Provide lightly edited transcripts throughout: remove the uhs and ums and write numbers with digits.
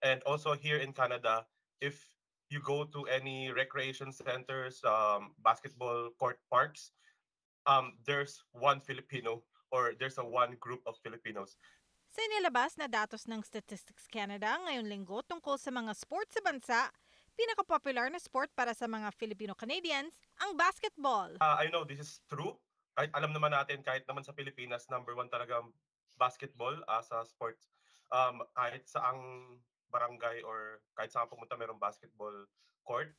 And also here in Canada, if you go to any recreation centers, basketball court parks, there's one Filipino or there's a one group of Filipinos. Sa inilabas na datos ng Statistics Canada ngayong linggo tungkol sa mga sport sa bansa, pinakapopular na sport para sa mga Filipino-Canadians ang basketball. I know this is true. Kahit alam naman natin, kahit naman sa Pilipinas, number one talaga ang basketball as a sport. Kahit saang barangay or kahit saan pumunta merong basketball court.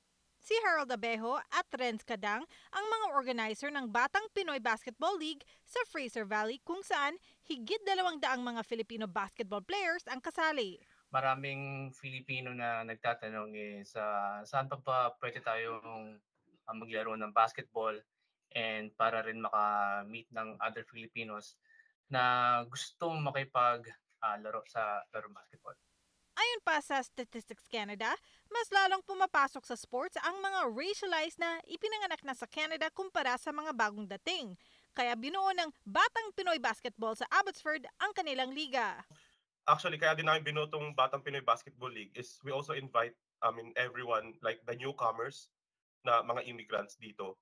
Si Harold Abejo at Renz Kadang ang mga organizer ng Batang Pinoy Basketball League sa Fraser Valley kung saan higit 200 mga Filipino basketball players ang kasali. Maraming Filipino na nagtatanong is saan pa ba pwede tayong maglaro ng basketball and para rin maka-meet ng other Filipinos na gustong makipag laro sa larong basketball. Ayon pa sa Statistics Canada, mas lalong pumapasok sa sports ang mga racialized na ipinanganak na sa Canada kumpara sa mga bagong dating. Kaya binuo ng Batang Pinoy Basketball sa Abbotsford ang kanilang liga. Actually, kaya din namin binutong Batang Pinoy Basketball League is we also invite everyone, like the newcomers na mga immigrants dito,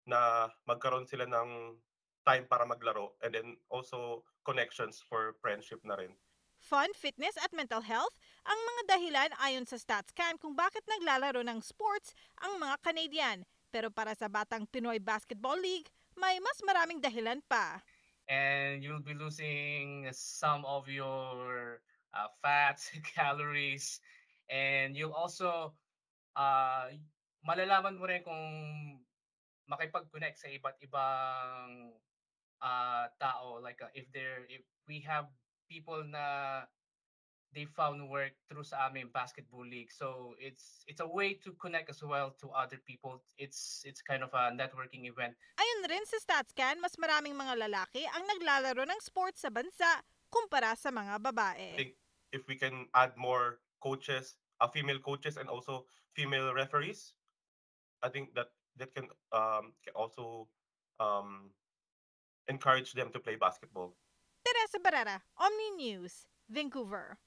na magkaroon sila ng time para maglaro and then also connections for friendship na rin. Fun, fitness at mental health ang mga dahilan ayon sa StatsCan kung bakit naglalaro ng sports ang mga Canadian. Pero para sa Batang Pinoy Basketball League, may mas maraming dahilan pa. And you'll be losing some of your fats, calories, and you'll also uh, malalaman mo rin kung makipag-connect sa iba't ibang tao. Like if we have people na they found work through sa aming basketball league, so it's a way to connect as well to other people. It's kind of a networking event. Ayon rin sa StatsCan, mas maraming mga lalaki ang naglalaro ng sports sa bansa kumpara sa mga I babae. think if we can add more coaches, female coaches and also female referees, I think that can also um, encourage them to play basketball. Teresa Barrera, Omni News, Vancouver.